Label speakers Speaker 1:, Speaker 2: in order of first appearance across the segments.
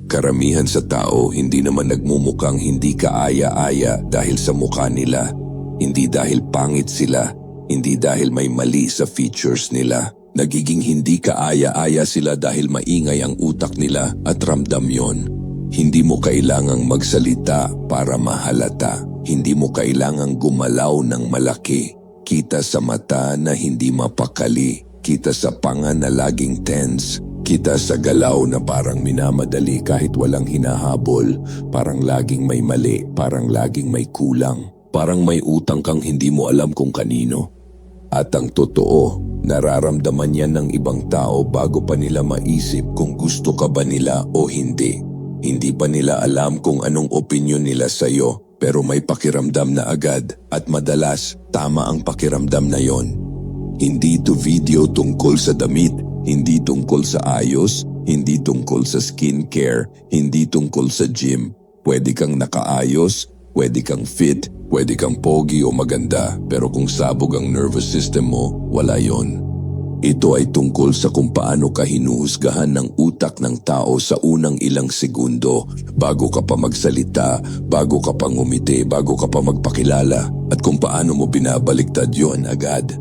Speaker 1: Karamihan sa tao hindi naman nagmumukhang hindi kaaya-aya dahil sa mukha nila. Hindi dahil pangit sila, hindi dahil may mali sa features nila. Nagiging hindi kaaya-aya sila dahil maingay ang utak nila at ramdam yon. Hindi mo kailangang magsalita para mahalata. Hindi mo kailangang gumalaw ng malaki. Kita sa mata na hindi mapakali. Kita sa panga na laging tense. Kita sa galaw na parang minamadali kahit walang hinahabol. Parang laging may mali, parang laging may kulang. Parang may utang kang hindi mo alam kung kanino. At ang totoo, nararamdaman yan ng ibang tao bago pa nila maisip kung gusto ka ba nila o hindi. Hindi pa nila alam kung anong opinyon nila sa'yo, pero may pakiramdam na agad at madalas tama ang pakiramdam na yon. Hindi to video tungkol sa damit, hindi tungkol sa ayos, hindi tungkol sa skincare, hindi tungkol sa gym. Pwede kang nakaayos, pwede kang fit, pwede kang pogi o maganda, pero kung sabog ang nervous system mo, wala yon. Ito ay tungkol sa kung paano ka hinuhusgahan ng utak ng tao sa unang ilang segundo, bago ka pa magsalita, bago ka pa ngumiti, bago ka pa magpakilala, at kung paano mo binabaliktad yon agad.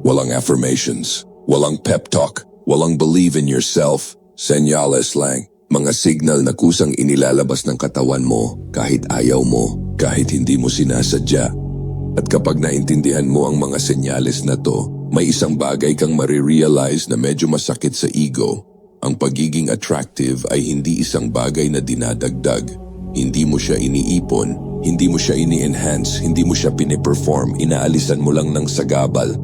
Speaker 1: Walang affirmations, walang pep talk, walang believe in yourself, senyales lang, mga signal na kusang inilalabas ng katawan mo kahit ayaw mo, kahit hindi mo sinasadya. At kapag naintindihan mo ang mga senyales na to, may isang bagay kang marirealize na medyo masakit sa ego. Ang pagiging attractive ay hindi isang bagay na dinadagdag. Hindi mo siya iniipon, hindi mo siya ini-enhance, hindi mo siya piniperform, inaalisan mo lang ng sagabal.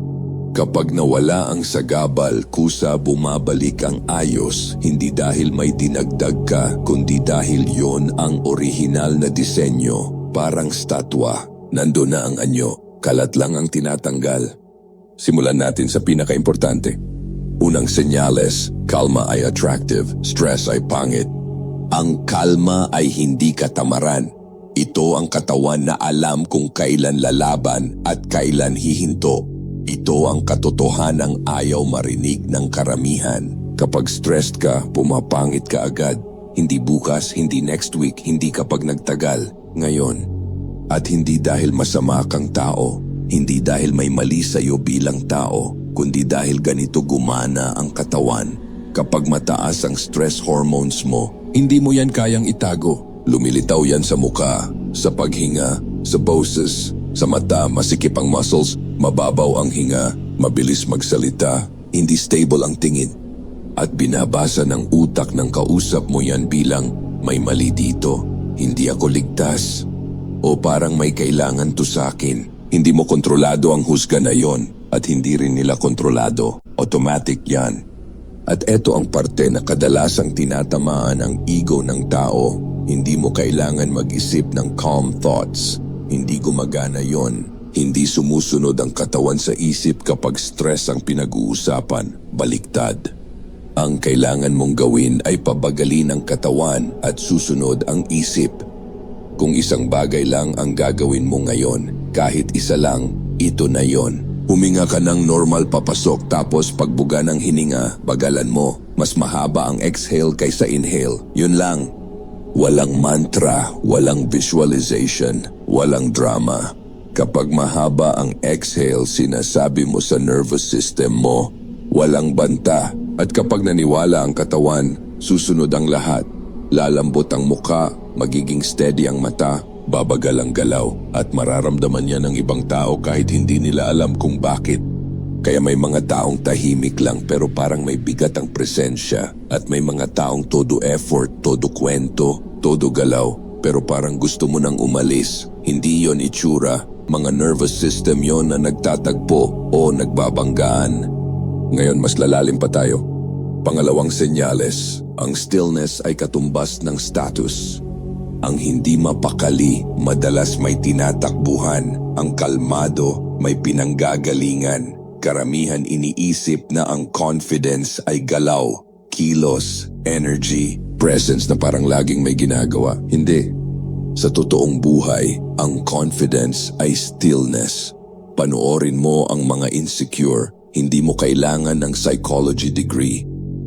Speaker 1: Kapag nawala ang sagabal, kusa bumabalik ang ayos, hindi dahil may dinagdag ka, kundi dahil yon ang orihinal na disenyo, parang statwa. Nandun na ang anyo, kalat lang ang tinatanggal. Simulan natin sa pinakaimportante. Unang senyales, kalma ay attractive, stress ay pangit. Ang kalma ay hindi katamaran. Ito ang katawan na alam kung kailan lalaban at kailan hihinto. Ito ang katotohanang ayaw marinig ng karamihan. Kapag stressed ka, pumapangit ka agad. Hindi bukas, hindi next week, hindi kapag nagtagal. Ngayon. At hindi dahil masama kang tao, hindi dahil may mali sa'yo bilang tao, kundi dahil ganito gumana ang katawan. Kapag mataas ang stress hormones mo, hindi mo yan kayang itago. Lumilitaw yan sa muka, sa paghinga, sa boses, sa mata, masikip ang muscles, mababaw ang hinga, mabilis magsalita, hindi stable ang tingin. At binabasa ng utak ng kausap mo yan bilang, may mali dito, hindi ako ligtas. O parang may kailangan to sa akin. Hindi mo kontrolado ang husga na yon at hindi rin nila kontrolado. Automatic yan. At eto ang parte na kadalasang tinatamaan ang ego ng tao. Hindi mo kailangan mag-isip ng calm thoughts. Hindi gumagana yon. Hindi sumusunod ang katawan sa isip kapag stress ang pinag-uusapan. Baliktad. Ang kailangan mong gawin ay pabagalin ang katawan at susunod ang isip. Kung isang bagay lang ang gagawin mo ngayon, kahit isa lang, ito na yon. Huminga ka ng normal papasok tapos pagbuga ng hininga, bagalan mo. Mas mahaba ang exhale kaysa inhale. Yun lang. Walang mantra, walang visualization, walang drama. Kapag mahaba ang exhale, sinasabi mo sa nervous system mo, walang banta. At kapag naniwala ang katawan, susunod ang lahat. Lalambot ang muka, magiging steady ang mata, babagal ang galaw, at mararamdaman niya ng ibang tao kahit hindi nila alam kung bakit. Kaya may mga taong tahimik lang pero parang may bigat ang presensya, at may mga taong todo effort, todo kwento, todo galaw, pero parang gusto mo nang umalis. Hindi yon itsura, mga nervous system yon na nagtatagpo o nagbabanggaan. Ngayon mas lalalim pa tayo. Pangalawang senyales, ang stillness ay katumbas ng status. Ang hindi mapakali, madalas may tinatakbuhan. Ang kalmado, may pinanggagalingan. Karamihan iniisip na ang confidence ay galaw, kilos, energy, presence na parang laging may ginagawa. Hindi. Sa totoong buhay, ang confidence ay stillness. Panoorin mo ang mga insecure, hindi mo kailangan ng psychology degree.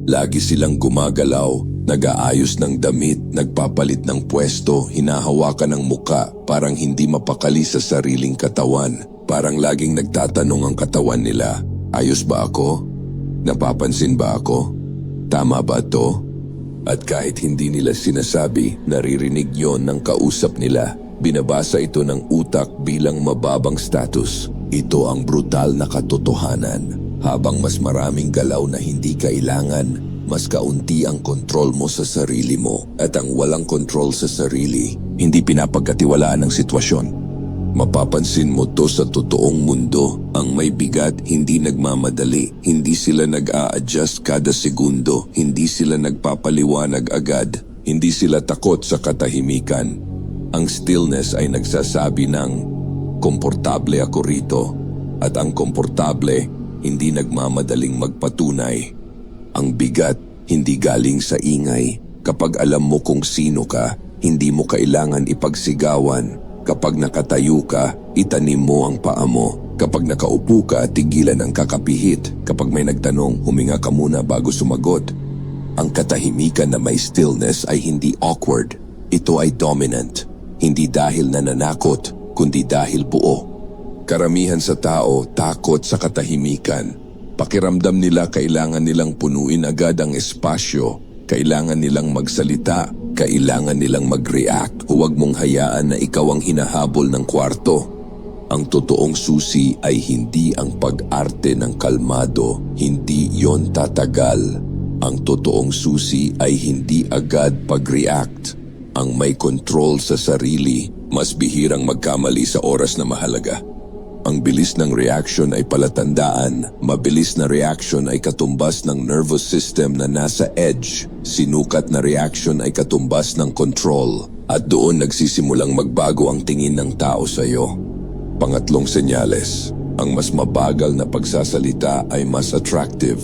Speaker 1: Lagi silang gumagalaw, Nag-aayos ng damit, nagpapalit ng pwesto, hinahawakan ng muka, parang hindi mapakali sa sariling katawan. Parang laging nagtatanong ang katawan nila, ayos ba ako? Napapansin ba ako? Tama ba to? At kahit hindi nila sinasabi, naririnig yon ng kausap nila. Binabasa ito ng utak bilang mababang status. Ito ang brutal na katotohanan. Habang mas maraming galaw na hindi kailangan, mas kaunti ang kontrol mo sa sarili mo. At ang walang kontrol sa sarili, hindi pinapagkatiwalaan ng sitwasyon. Mapapansin mo to sa totoong mundo. Ang may bigat hindi nagmamadali. Hindi sila nag-a-adjust kada segundo. Hindi sila nagpapaliwanag agad. Hindi sila takot sa katahimikan. Ang stillness ay nagsasabi ng, komportable ako rito. At ang komportable, hindi nagmamadaling magpatunay. Ang bigat, hindi galing sa ingay. Kapag alam mo kung sino ka, hindi mo kailangan ipagsigawan. Kapag nakatayo ka, itanim mo ang paa mo. Kapag nakaupo ka, tigilan ang kakapihit. Kapag may nagtanong, huminga ka muna bago sumagot. Ang katahimikan na may stillness ay hindi awkward. Ito ay dominant. Hindi dahil nananakot, kundi dahil buo. Karamihan sa tao takot sa katahimikan. Pakiramdam nila kailangan nilang punuin agad ang espasyo. Kailangan nilang magsalita. Kailangan nilang mag-react. Huwag mong hayaan na ikaw ang hinahabol ng kwarto. Ang totoong susi ay hindi ang pag-arte ng kalmado. Hindi yon tatagal. Ang totoong susi ay hindi agad pag-react. Ang may control sa sarili, mas bihirang magkamali sa oras na mahalaga. Ang bilis ng reaction ay palatandaan. Mabilis na reaction ay katumbas ng nervous system na nasa edge. Sinukat na reaction ay katumbas ng control. At doon nagsisimulang magbago ang tingin ng tao sa iyo. Pangatlong senyales, ang mas mabagal na pagsasalita ay mas attractive.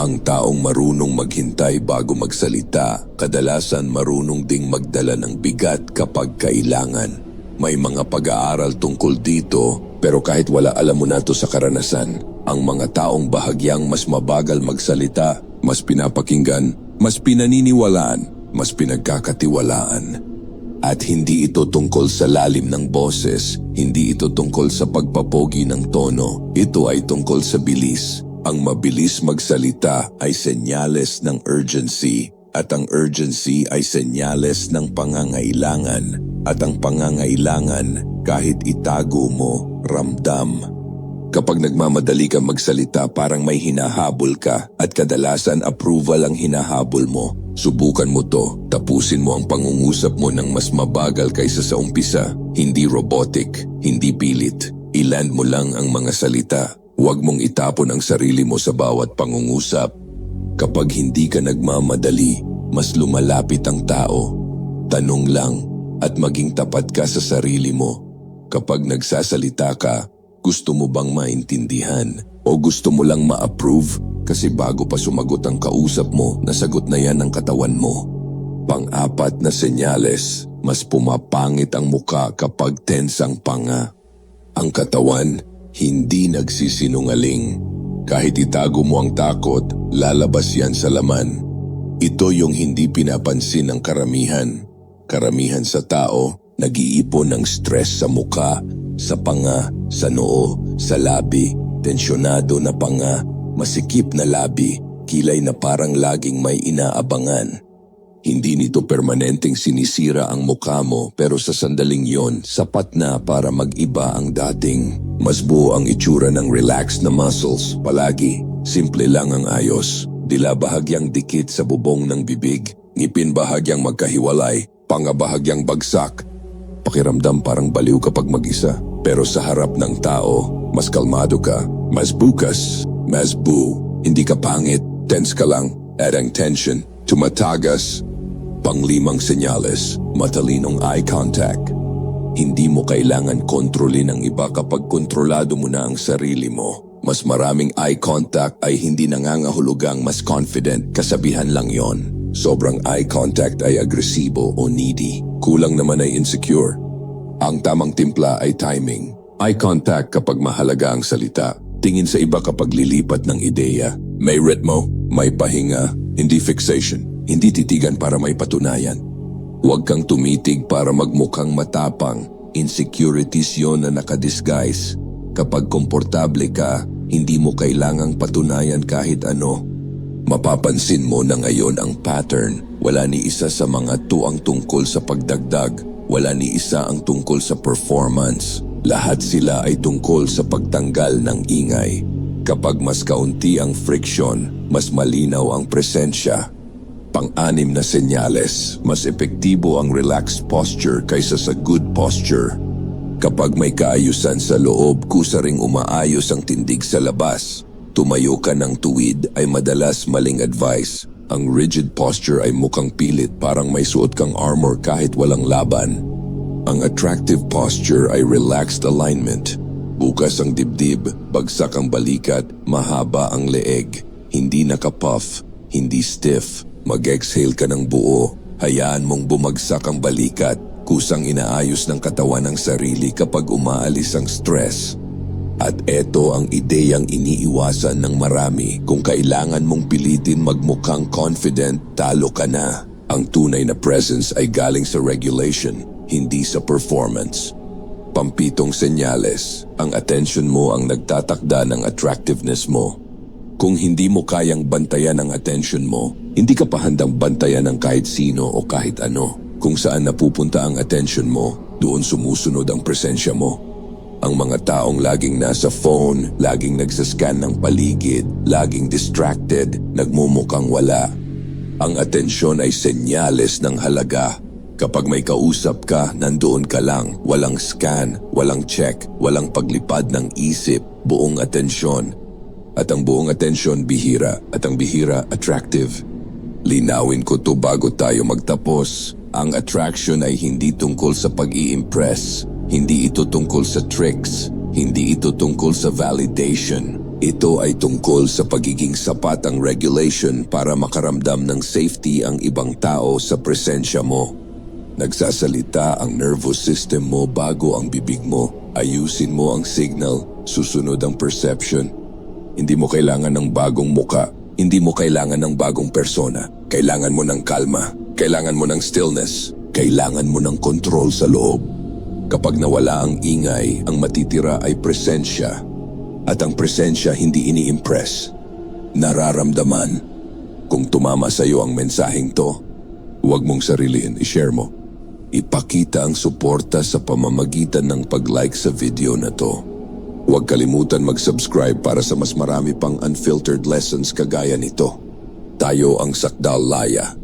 Speaker 1: Ang taong marunong maghintay bago magsalita, kadalasan marunong ding magdala ng bigat kapag kailangan. May mga pag-aaral tungkol dito, pero kahit wala alam mo na to sa karanasan, ang mga taong bahagyang mas mabagal magsalita, mas pinapakinggan, mas pinaniniwalaan, mas pinagkakatiwalaan. At hindi ito tungkol sa lalim ng boses, hindi ito tungkol sa pagpapogi ng tono, ito ay tungkol sa bilis. Ang mabilis magsalita ay senyales ng urgency, at ang urgency ay senyales ng pangangailangan, at ang pangangailangan, kahit itago mo, ramdam. Kapag nagmamadali ka magsalita, parang may hinahabol ka, at kadalasan approval ang hinahabol mo. Subukan mo to, tapusin mo ang pangungusap mo ng mas mabagal kaysa sa umpisa. Hindi robotic, hindi pilit. I-land mo lang ang mga salita. Huwag mong itapon ang sarili mo sa bawat pangungusap. Kapag hindi ka nagmamadali, mas lumalapit ang tao. Tanong lang at maging tapat ka sa sarili mo. Kapag nagsasalita ka, gusto mo bang maintindihan o gusto mo lang ma-approve? Kasi bago pa sumagot ang kausap mo, nasagot na yan ang katawan mo. Pang-apat na senyales, mas pumapangit ang muka kapag tense ang panga. Ang katawan, hindi nagsisinungaling. Kahit itago mo ang takot, lalabas yan sa laman. Ito yung hindi pinapansin ng karamihan. Karamihan sa tao, nag-iipon ng stress sa muka, sa panga, sa noo, sa labi, tensyonado na panga, masikip na labi, kilay na parang laging may inaabangan. Hindi nito permanenteng sinisira ang mukha mo, pero sa sandaling yon, sapat na para mag-iba ang dating. Mas buo ang itsura ng relaxed na muscles, palagi, simple lang ang ayos. Dila bahagyang dikit sa bubong ng bibig, ngipin bahagyang magkahiwalay, panga bahagyang bagsak. Pakiramdam parang baliw kapag mag-isa, pero sa harap ng tao, mas kalmado ka, mas bukas, mas buo. Hindi ka pangit, tense ka lang, adding tension, tumatagas. Panglimang senyales, matalinong eye contact. Hindi mo kailangan kontrolin ang iba kapag kontrolado mo na ang sarili mo. Mas maraming eye contact ay hindi nangangahulugang mas confident, kasabihan lang yon. Sobrang eye contact ay agresibo o needy. Kulang naman ay insecure. Ang tamang timpla ay timing. Eye contact kapag mahalaga ang salita. Tingin sa iba kapag lilipat ng ideya. May ritmo, may pahinga, hindi fixation. hindi titigan para may patunayan. Huwag kang tumitig para magmukhang matapang. Insecurities yon na nakadisguise. Kapag komportable ka, hindi mo kailangang patunayan kahit ano. Mapapansin mo na ngayon ang pattern. Wala ni isa sa mga to ang tungkol sa pagdagdag. Wala ni isa ang tungkol sa performance. Lahat sila ay tungkol sa pagtanggal ng ingay. Kapag mas kaunti ang friction, mas malinaw ang presensya. Pang-anim na senyales, mas epektibo ang relaxed posture kaysa sa good posture. Kapag may kaayusan sa loob, kusa ring umaayos ang tindig sa labas. Tumayo ka ng tuwid ay madalas maling advice. Ang rigid posture ay mukhang pilit, parang may suot kang armor kahit walang laban. Ang attractive posture ay relaxed alignment. Bukas ang dibdib, bagsak ang balikat, mahaba ang leeg. Hindi nakapuff, hindi stiff. Mag-exhale ka ng buo. Hayaan mong bumagsak ang balikat. Kusang inaayos ng katawan ng sarili kapag umaalis ang stress. At eto ang ideyang iniiwasan ng marami. Kung kailangan mong pilitin magmukhang confident, talo ka na. Ang tunay na presence ay galing sa regulation, hindi sa performance. Pampitong senyales, ang attention mo ang nagtatakda ng attractiveness mo. Kung hindi mo kayang bantayan ang attention mo, hindi ka pa handang bantayan ng kahit sino o kahit ano. Kung saan napupunta ang attention mo, doon sumusunod ang presensya mo. Ang mga taong laging nasa phone, laging nagsascan ng paligid, laging distracted, nagmumukhang wala. Ang atensyon ay senyales ng halaga. Kapag may kausap ka, nandoon ka lang, walang scan, walang check, walang paglipad ng isip, buong atensyon. At ang buong atensyon bihira, at ang bihira attractive. Linawin ko to bago tayo magtapos. Ang attraction ay hindi tungkol sa pag-i-impress. Hindi ito tungkol sa tricks. Hindi ito tungkol sa validation. Ito ay tungkol sa pagiging sapat ang regulation para makaramdam ng safety ang ibang tao sa presensya mo. Nagsasalita ang nervous system mo bago ang bibig mo. Ayusin mo ang signal, susunod ang perception. Hindi mo kailangan ng bagong muka. Hindi mo kailangan ng bagong persona. Kailangan mo ng kalma. Kailangan mo ng stillness. Kailangan mo ng control sa loob. Kapag nawala ang ingay, ang matitira ay presensya. At ang presensya hindi ini-impress. Nararamdaman. Kung tumama sa iyo ang mensaheng to, huwag mong sarilin, i-share mo. Ipakita ang suporta sa pamamagitan ng pag-like sa video na to. Huwag kalimutan mag-subscribe para sa mas marami pang unfiltered lessons kagaya nito. Tayo ang Sakdal Laya.